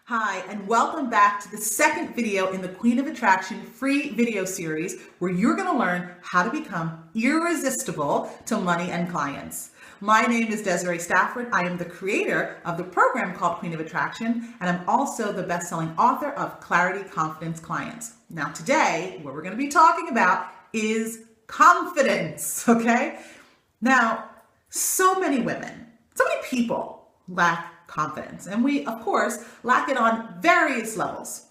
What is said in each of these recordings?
Hi, and welcome back to the second video in the Queen of Attraction free video series where you're going to learn how to become irresistible to money and clients. My name is Desiree Stafford. I am the creator of the program called Queen of Attraction, and I'm also the best-selling author of Clarity Confidence Clients. Now today, what we're going to be talking about is confidence, okay? Now, so many women, so many people lack confidence. And we, of course, lack it on various levels.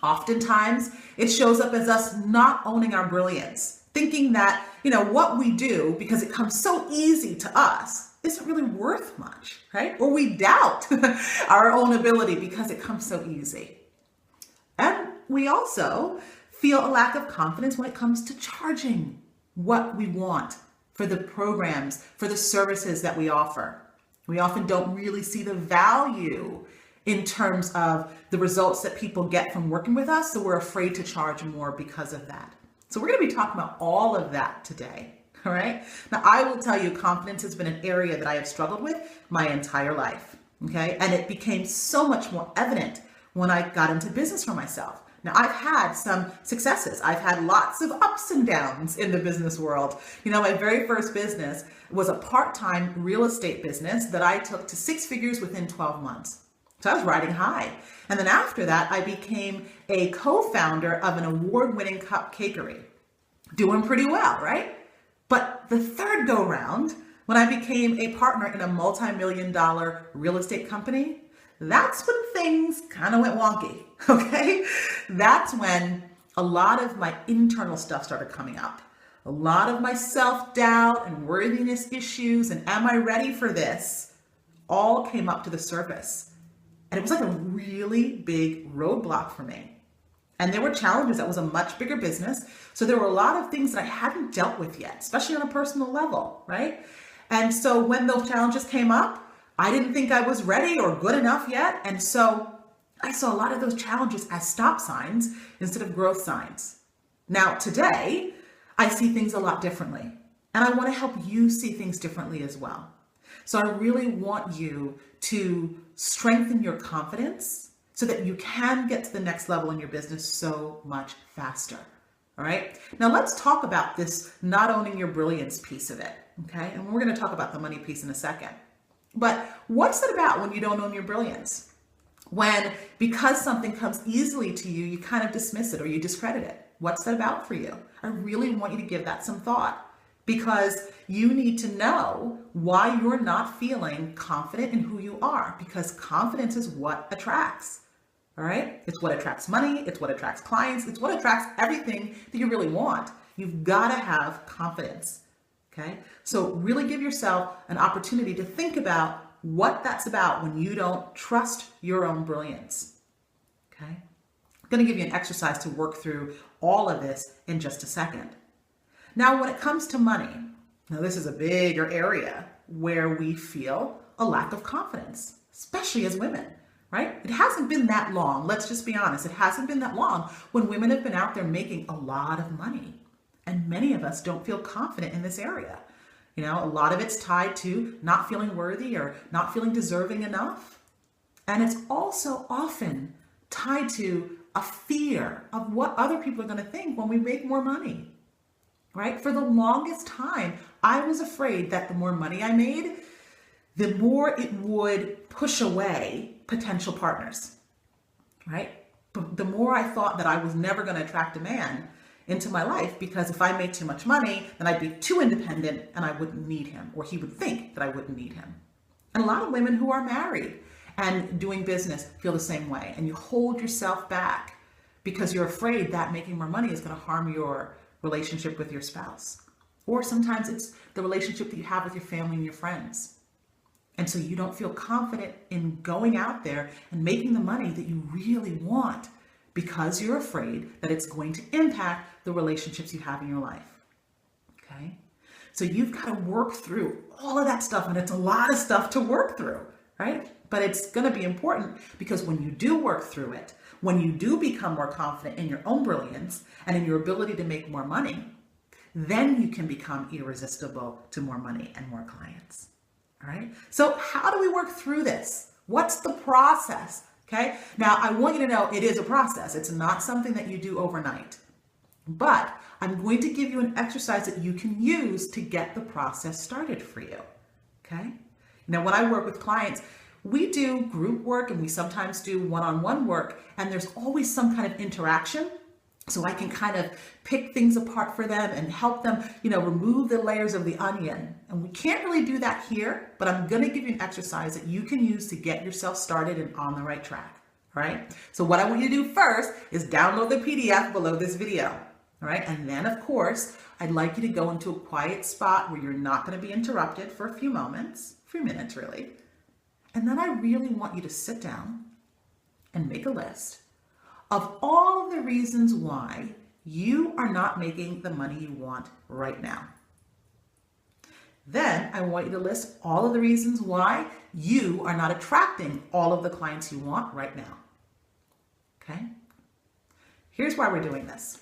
Oftentimes, it shows up as us not owning our brilliance, thinking that, what we do, because it comes so easy to us, isn't really worth much, right? Or we doubt our own ability because it comes so easy. And we also feel a lack of confidence when it comes to charging what we want for the programs, for the services that we offer. We often don't really see the value in terms of the results that people get from working with us, so we're afraid to charge more because of that. So we're going to be talking about all of that today, all right? Now, I will tell you, confidence has been an area that I have struggled with my entire life, okay? And it became so much more evident when I got into business for myself. Now, I've had some successes. I've had lots of ups and downs in the business world. My very first business was a part-time real estate business that I took to six figures within 12 months. So I was riding high. And then after that, I became a co-founder of an award-winning cupcakery. Doing pretty well, right? But the third go round, when I became a partner in a multi-million-dollar real estate company, that's when things kind of went wonky, okay? That's when a lot of my internal stuff started coming up. A lot of my self-doubt and worthiness issues and am I ready for this all came up to the surface. And it was like a really big roadblock for me. And there were challenges. That was a much bigger business. So there were a lot of things that I hadn't dealt with yet, especially on a personal level, right? And so when those challenges came up, I didn't think I was ready or good enough yet. And so I saw a lot of those challenges as stop signs instead of growth signs. Now, today, I see things a lot differently. And I want to help you see things differently as well. So I really want you to strengthen your confidence so that you can get to the next level in your business so much faster. All right. Now let's talk about this not owning your brilliance piece of it. Okay. And we're going to talk about the money piece in a second. But what's it about when you don't own your brilliance? When, because something comes easily to you, you kind of dismiss it or you discredit it. What's that about for you? I really want you to give that some thought because you need to know why you're not feeling confident in who you are, because confidence is what attracts. All right? It's what attracts money. It's what attracts clients. It's what attracts everything that you really want. You've got to have confidence. Okay, so really give yourself an opportunity to think about what that's about when you don't trust your own brilliance. Okay, I'm going to give you an exercise to work through all of this in just a second. Now, when it comes to money, now this is a bigger area where we feel a lack of confidence, especially as women, right? It hasn't been that long. Let's just be honest. It hasn't been that long when women have been out there making a lot of money. And many of us don't feel confident in this area. A lot of it's tied to not feeling worthy or not feeling deserving enough. And it's also often tied to a fear of what other people are going to think when we make more money, right? For the longest time, I was afraid that the more money I made, the more it would push away potential partners, right? But the more I thought that I was never going to attract a man into my life, because if I made too much money, then I'd be too independent and I wouldn't need him, or he would think that I wouldn't need him. And a lot of women who are married and doing business feel the same way. And you hold yourself back because you're afraid that making more money is going to harm your relationship with your spouse. Or sometimes it's the relationship that you have with your family and your friends. And so you don't feel confident in going out there and making the money that you really want, because you're afraid that it's going to impact the relationships you have in your life. Okay? So you've got to work through all of that stuff, and it's a lot of stuff to work through, right? But it's going to be important because when you do work through it, when you do become more confident in your own brilliance and in your ability to make more money, then you can become irresistible to more money and more clients. All right? So how do we work through this? What's the process Okay. Now I want you to know it is a process. It's not something that you do overnight, but I'm going to give you an exercise that you can use to get the process started for you. Okay. Now, when I work with clients, we do group work and we sometimes do one-on-one work, and there's always some kind of interaction. So I can kind of pick things apart for them and help them, remove the layers of the onion. And we can't really do that here, but I'm going to give you an exercise that you can use to get yourself started and on the right track. All right. So what I want you to do first is download the PDF below this video. All right. And then, of course, I'd like you to go into a quiet spot where you're not going to be interrupted for a few minutes, really. And then I really want you to sit down and make a list of all of the reasons why you are not making the money you want right now. Then I want you to list all of the reasons why you are not attracting all of the clients you want right now. Okay? Here's why we're doing this.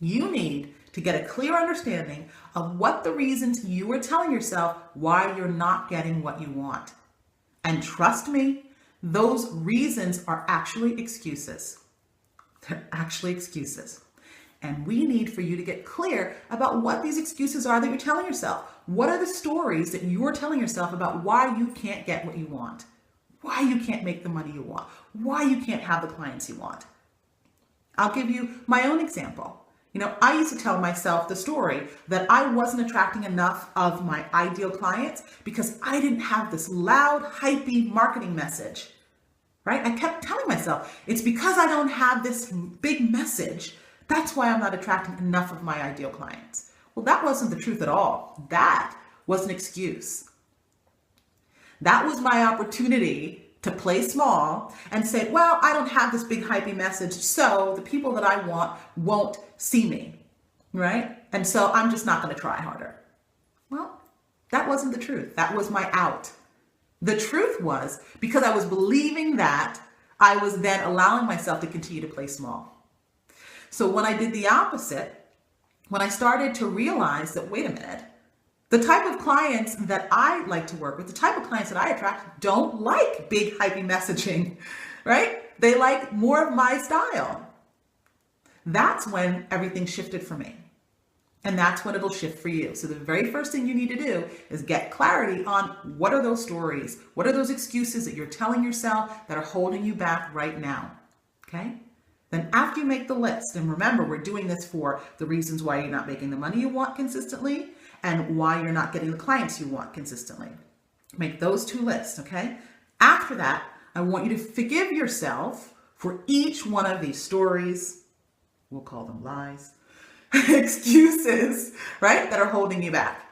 You need to get a clear understanding of what the reasons you are telling yourself why you're not getting what you want. And trust me, those reasons are actually excuses. They're actually excuses. And we need for you to get clear about what these excuses are that you're telling yourself. What are the stories that you're telling yourself about why you can't get what you want? Why you can't make the money you want? Why you can't have the clients you want? I'll give you my own example. I used to tell myself the story that I wasn't attracting enough of my ideal clients because I didn't have this loud, hypey marketing message. Right? I kept telling myself, it's because I don't have this big message. That's why I'm not attracting enough of my ideal clients. Well, that wasn't the truth at all. That was an excuse. That was my opportunity to play small and say, well, I don't have this big hypey message, so the people that I want won't see me, right? And so I'm just not going to try harder. Well, that wasn't the truth. That was my out. The truth was, because I was believing that, I was then allowing myself to continue to play small. So when I did the opposite, when I started to realize that, wait a minute, the type of clients that I like to work with, the type of clients that I attract don't like big hypey messaging, right? They like more of my style. That's when everything shifted for me. And that's when it'll shift for you. So the very first thing you need to do is get clarity on what are those stories? What are those excuses that you're telling yourself that are holding you back right now? Okay? Then after you make the list, and remember, we're doing this for the reasons why you're not making the money you want consistently and why you're not getting the clients you want consistently. Make those two lists, okay? After that, I want you to forgive yourself for each one of these stories. We'll call them lies. Excuses, right, that are holding you back.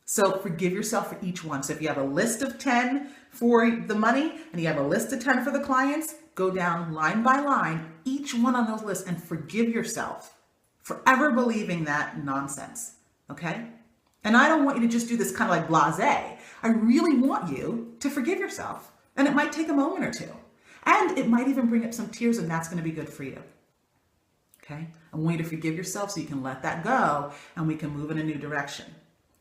So forgive yourself for each one. So if you have a list of 10 for the money and you have a list of 10 for the clients, go down line by line, each one on those lists, and forgive yourself for ever believing that nonsense, okay? And I don't want you to just do this kind of like blasé. I really want you to forgive yourself. And it might take a moment or two. And it might even bring up some tears, and that's going to be good for you. Okay? I want you to forgive yourself so you can let that go and we can move in a new direction.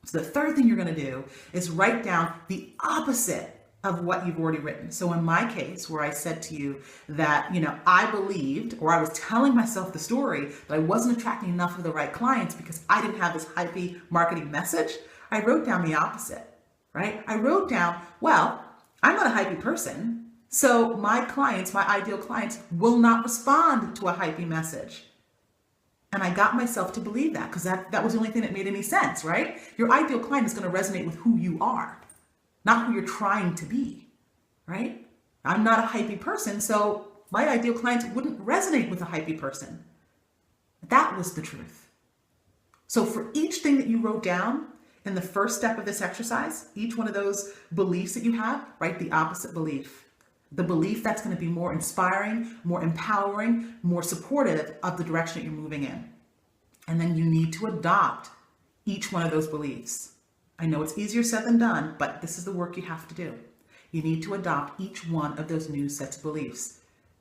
So the third thing you're going to do is write down the opposite of what you've already written. So in my case, where I said to you that, I believed, or I was telling myself the story that I wasn't attracting enough of the right clients because I didn't have this hypey marketing message, I wrote down the opposite, right? I wrote down, well, I'm not a hypey person, so my clients, my ideal clients, will not respond to a hypey message. And I got myself to believe that because that was the only thing that made any sense, right? Your ideal client is going to resonate with who you are, not who you're trying to be, right? I'm not a hypey person, so my ideal clients wouldn't resonate with a hypey person. That was the truth. So for each thing that you wrote down in the first step of this exercise, each one of those beliefs that you have, write the opposite belief. The belief that's going to be more inspiring, more empowering, more supportive of the direction that you're moving in. And then you need to adopt each one of those beliefs. I know it's easier said than done, but this is the work you have to do. You need to adopt each one of those new sets of beliefs.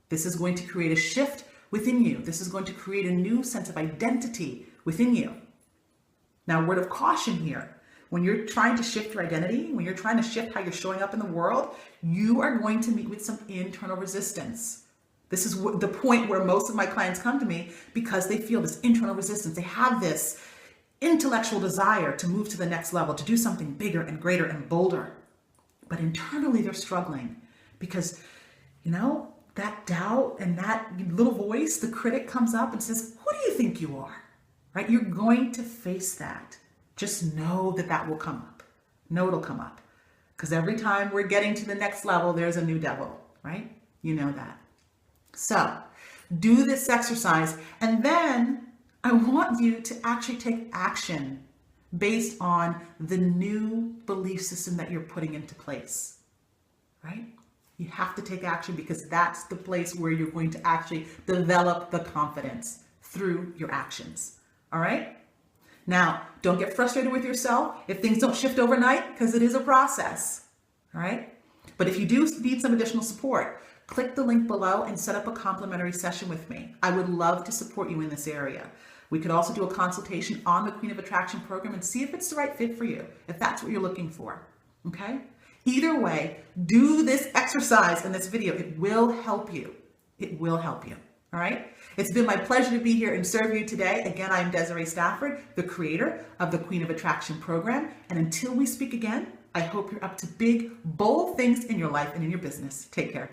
This is going to create a shift within you. This is going to create a new sense of identity within you. Now, word of caution here. when you're trying to shift your identity, when you're trying to shift how you're showing up in the world, you are going to meet with some internal resistance. This is the point where most of my clients come to me because they feel this internal resistance. They have this intellectual desire to move to the next level, to do something bigger and greater and bolder. But internally they're struggling because, that doubt and that little voice, the critic comes up and says, who do you think you are? Right? You're going to face that. Just know that will come up. Know it'll come up. Because every time we're getting to the next level, there's a new devil, right? You know that. So do this exercise, and then I want you to actually take action based on the new belief system that you're putting into place, right? You have to take action because that's the place where you're going to actually develop the confidence through your actions, all right? Now, don't get frustrated with yourself if things don't shift overnight, because it is a process, all right? But if you do need some additional support, click the link below and set up a complimentary session with me. I would love to support you in this area. We could also do a consultation on the Queen of Attraction program and see if it's the right fit for you, if that's what you're looking for, okay? Either way, do this exercise in this video. It will help you. It will help you, all right? It's been my pleasure to be here and serve you today. Again, I'm Desiree Stafford, the creator of the Queen of Attraction program. And until we speak again, I hope you're up to big, bold things in your life and in your business. Take care.